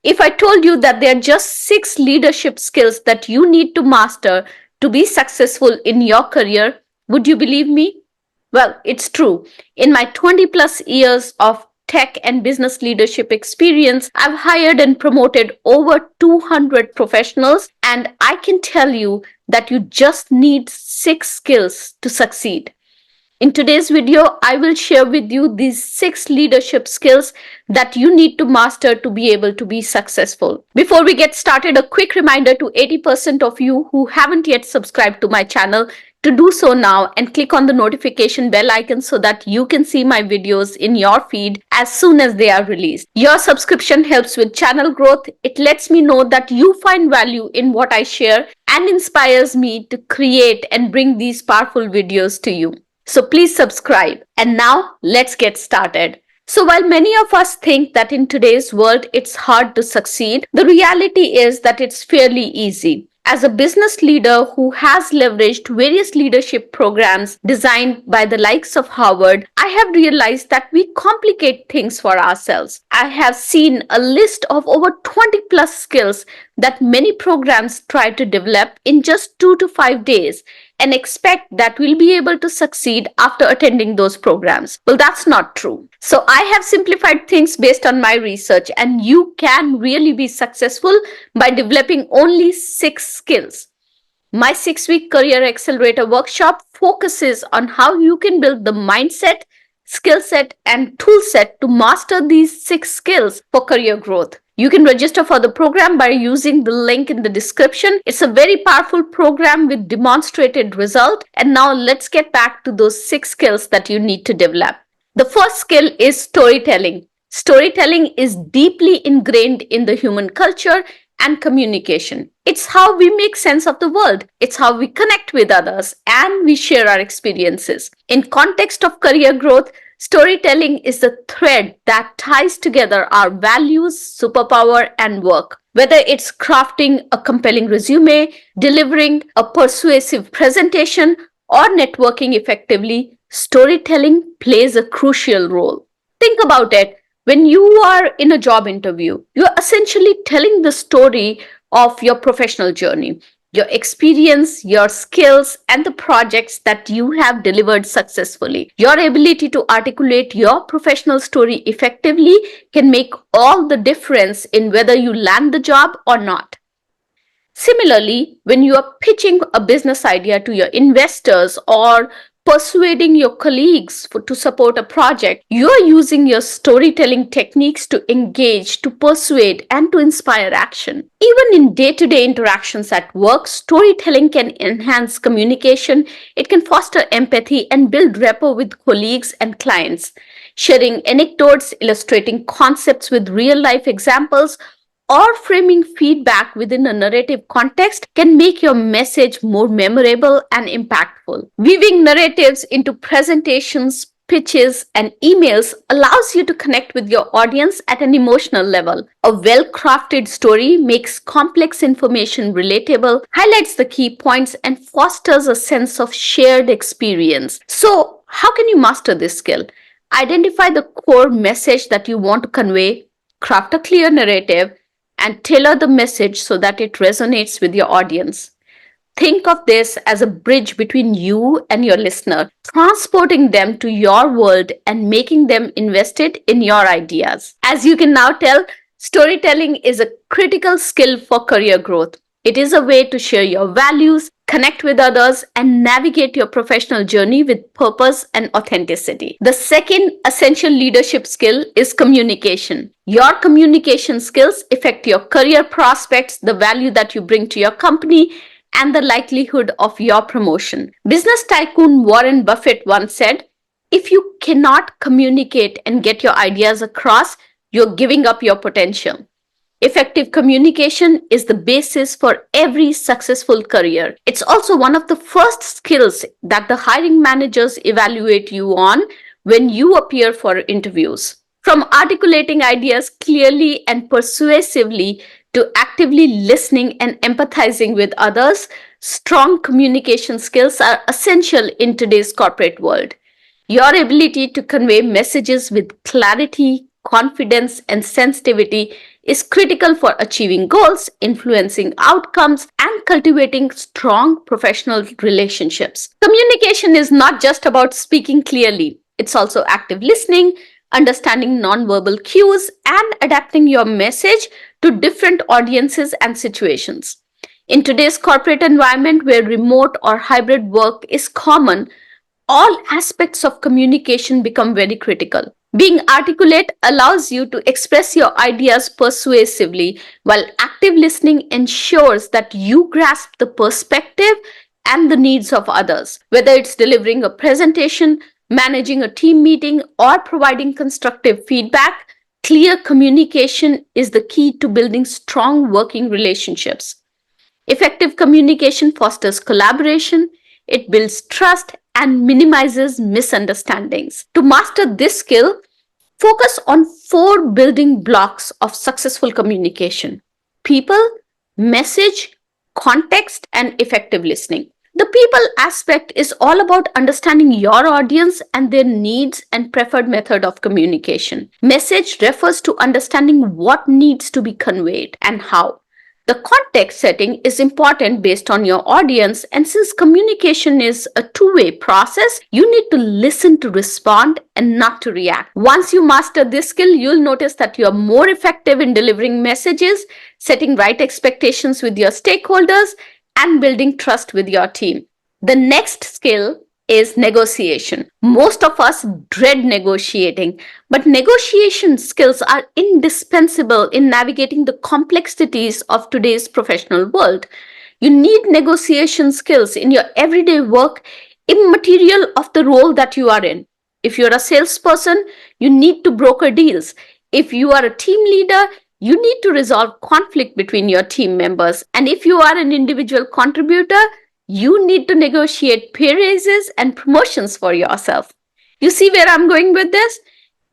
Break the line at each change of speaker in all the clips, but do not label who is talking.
If I told you that there are just 6 leadership skills that you need to master to be successful in your career, would you believe me? Well, it's true. In my 20 plus years of tech and business leadership experience, I've hired and promoted over 200 professionals, and I can tell you that you just need 6 skills to succeed. In today's video, I will share with you these 6 leadership skills that you need to master to be able to be successful. Before we get started, a quick reminder to 80% of you who haven't yet subscribed to my channel to do so now and click on the notification bell icon so that you can see my videos in your feed as soon as they are released. Your subscription helps with channel growth. It lets me know that you find value in what I share and inspires me to create and bring these powerful videos to you. So please subscribe. And now let's get started. So while many of us think that in today's world it's hard to succeed, the reality is that it's fairly easy. As a business leader who has leveraged various leadership programs designed by the likes of Harvard, I have realized that we complicate things for ourselves. I have seen a list of over 20 plus skills that many programs try to develop in just 2 to 5 days and expect that we'll be able to succeed after attending those programs. Well, that's not true. So I have simplified things based on my research, and you can really be successful by developing only 6 skills. My 6-week Career Accelerator workshop focuses on how you can build the mindset, skill set, and tool set to master these 6 skills for career growth. You can register for the program by using the link in the description. It's a very powerful program with demonstrated result. And now let's get back to those 6 skills that you need to develop. The first skill is storytelling. Storytelling is deeply ingrained in the human culture and communication. It's how we make sense of the world. It's how we connect with others and we share our experiences. In context of career growth, storytelling is the thread that ties together our values, superpower, and work. Whether it's crafting a compelling resume, delivering a persuasive presentation, or networking effectively, storytelling plays a crucial role. Think about it. When you are in a job interview, you're essentially telling the story of your professional journey, your experience, your skills, and the projects that you have delivered successfully. Your ability to articulate your professional story effectively can make all the difference in whether you land the job or not. Similarly, when you are pitching a business idea to your investors or persuading your colleagues to support a project, you are using your storytelling techniques to engage, to persuade, and to inspire action. Even in day-to-day interactions at work, storytelling can enhance communication, it can foster empathy, and build rapport with colleagues and clients. Sharing anecdotes, illustrating concepts with real-life examples, or framing feedback within a narrative context can make your message more memorable and impactful. Weaving narratives into presentations, pitches, and emails allows you to connect with your audience at an emotional level. A well-crafted story makes complex information relatable, highlights the key points, and fosters a sense of shared experience. So, how can you master this skill? Identify the core message that you want to convey, craft a clear narrative, and tailor the message so that it resonates with your audience. Think of this as a bridge between you and your listener, transporting them to your world and making them invested in your ideas. As you can now tell, storytelling is a critical skill for career growth. It is a way to share your values, connect with others, and navigate your professional journey with purpose and authenticity. The second essential leadership skill is communication. Your communication skills affect your career prospects, the value that you bring to your company, and the likelihood of your promotion. Business tycoon Warren Buffett once said, "If you cannot communicate and get your ideas across, you're giving up your potential." Effective communication is the basis for every successful career. It's also one of the first skills that the hiring managers evaluate you on when you appear for interviews. From articulating ideas clearly and persuasively to actively listening and empathizing with others, strong communication skills are essential in today's corporate world. Your ability to convey messages with clarity, confidence, and sensitivity is critical for achieving goals, influencing outcomes, and cultivating strong professional relationships. Communication is not just about speaking clearly, it's also active listening, understanding nonverbal cues, and adapting your message to different audiences and situations. In today's corporate environment where remote or hybrid work is common, all aspects of communication become very critical. Being articulate allows you to express your ideas persuasively, while active listening ensures that you grasp the perspective and the needs of others. Whether it's delivering a presentation, managing a team meeting, or providing constructive feedback, clear communication is the key to building strong working relationships. Effective communication fosters collaboration, it builds trust, and minimizes misunderstandings. To master this skill, focus on four building blocks of successful communication: people, message, context, and effective listening. The people aspect is all about understanding your audience and their needs and preferred method of communication. Message refers to understanding what needs to be conveyed and how. The context setting is important based on your audience, and since communication is a two-way process, you need to listen to respond and not to react. Once you master this skill, you'll notice that you're more effective in delivering messages, setting right expectations with your stakeholders, and building trust with your team. The next skill is negotiation. Most of us dread negotiating, but negotiation skills are indispensable in navigating the complexities of today's professional world. You need negotiation skills in your everyday work, immaterial of the role that you are in. If you're a salesperson, you need to broker deals. If you are a team leader, you need to resolve conflict between your team members. And if you are an individual contributor, you need to negotiate pay raises and promotions for yourself. You see where I'm going with this?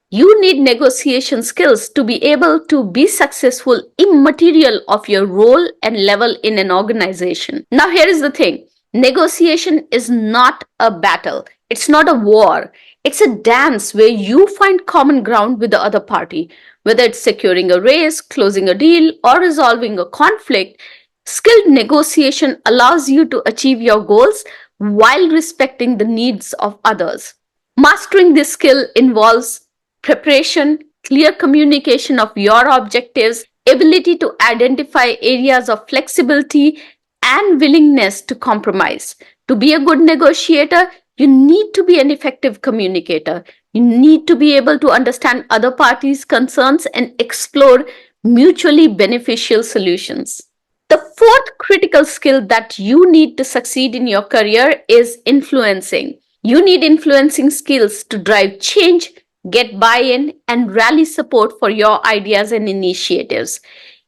You need negotiation skills to be able to be successful immaterial of your role and level in an organization. Now, here is the thing. Negotiation is not a battle. It's not a war. It's a dance where you find common ground with the other party. Whether it's securing a raise, closing a deal, or resolving a conflict, skilled negotiation allows you to achieve your goals while respecting the needs of others. Mastering this skill involves preparation, clear communication of your objectives, ability to identify areas of flexibility, and willingness to compromise. To be a good negotiator, you need to be an effective communicator. You need to be able to understand other parties' concerns and explore mutually beneficial solutions. The fourth critical skill that you need to succeed in your career is influencing. You need influencing skills to drive change, get buy-in, and rally support for your ideas and initiatives.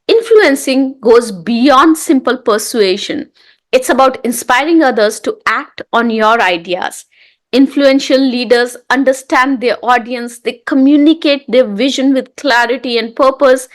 Influencing goes beyond simple persuasion. It's about inspiring others to act on your ideas. Influential leaders understand their audience, they communicate their vision with clarity and purpose,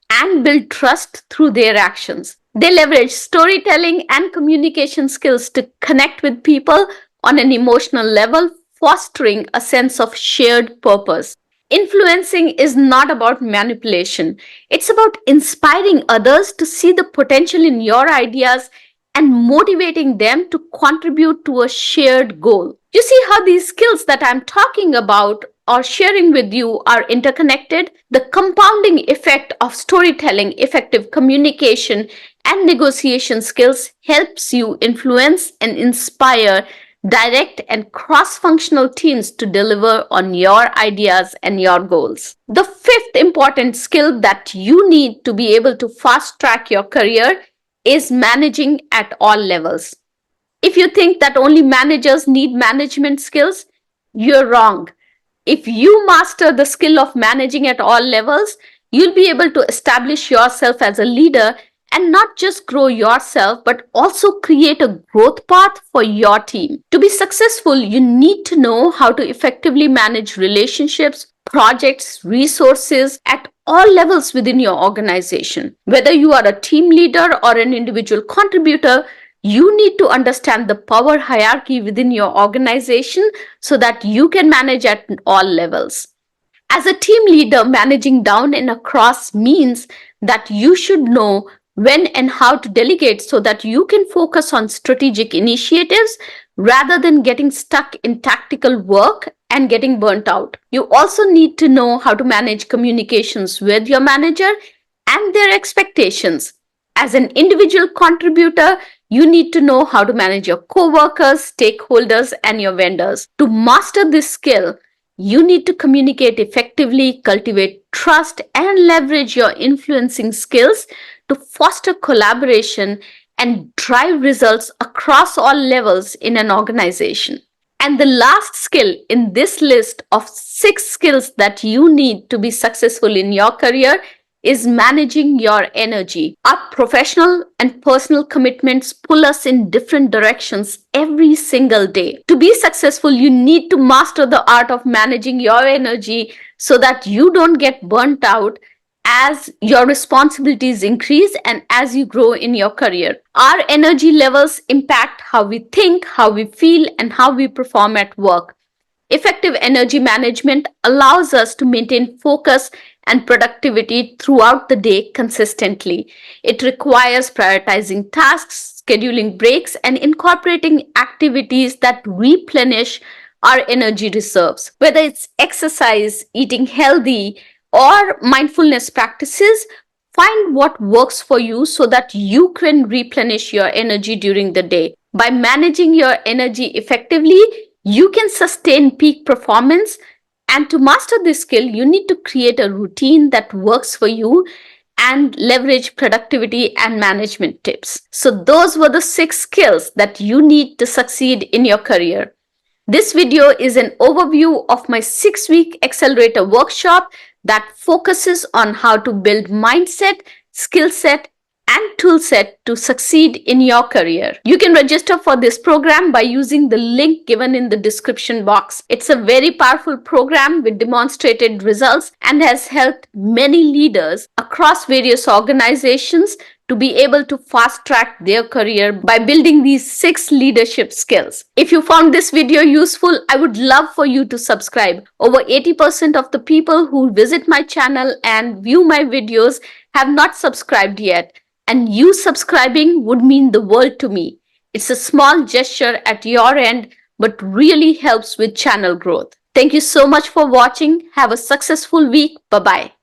and build trust through their actions. They leverage storytelling and communication skills to connect with people on an emotional level, fostering a sense of shared purpose. Influencing is not about manipulation. It's about inspiring others to see the potential in your ideas and motivating them to contribute to a shared goal. You see how these skills that I'm talking about or sharing with you are interconnected? The compounding effect of storytelling, effective communication, and negotiation skills helps you influence and inspire direct and cross-functional teams to deliver on your ideas and your goals. The fifth important skill that you need to be able to fast-track your career is managing at all levels. If you think that only managers need management skills, you're wrong. If you master the skill of managing at all levels, you'll be able to establish yourself as a leader and not just grow yourself, but also create a growth path for your team. To be successful, you need to know how to effectively manage relationships, projects, resources at all levels within your organization. Whether you are a team leader or an individual contributor, you need to understand the power hierarchy within your organization so that you can manage at all levels. As a team leader, managing down and across means that you should know when and how to delegate so that you can focus on strategic initiatives rather than getting stuck in tactical work and getting burnt out. You also need to know how to manage communications with your manager and their expectations. As an individual contributor, you need to know how to manage your coworkers, stakeholders, and your vendors. To master this skill, you need to communicate effectively, cultivate trust, and leverage your influencing skills to foster collaboration and drive results across all levels in an organization. And the last skill in this list of 6 skills that you need to be successful in your career is managing your energy. Our professional and personal commitments pull us in different directions every single day. To be successful, you need to master the art of managing your energy so that you don't get burnt out as your responsibilities increase and as you grow in your career. Our energy levels impact how we think, how we feel, and how we perform at work. Effective energy management allows us to maintain focus and productivity throughout the day consistently. It requires prioritizing tasks, scheduling breaks, and incorporating activities that replenish our energy reserves. Whether it's exercise, eating healthy, or mindfulness practices, find what works for you so that you can replenish your energy during the day. By managing your energy effectively, you can sustain peak performance. And to master this skill, you need to create a routine that works for you and leverage productivity and management tips. So, those were the 6 skills that you need to succeed in your career. This video is an overview of my 6-week accelerator workshop that focuses on how to build mindset, skill set, and tool set to succeed in your career. You can register for this program by using the link given in the description box. It's a very powerful program with demonstrated results and has helped many leaders across various organizations to be able to fast track their career by building these 6 leadership skills. If you found this video useful, I would love for you to subscribe. Over 80% of the people who visit my channel and view my videos have not subscribed yet. And you subscribing would mean the world to me. It's a small gesture at your end, but really helps with channel growth. Thank you so much for watching. Have a successful week. Bye-bye.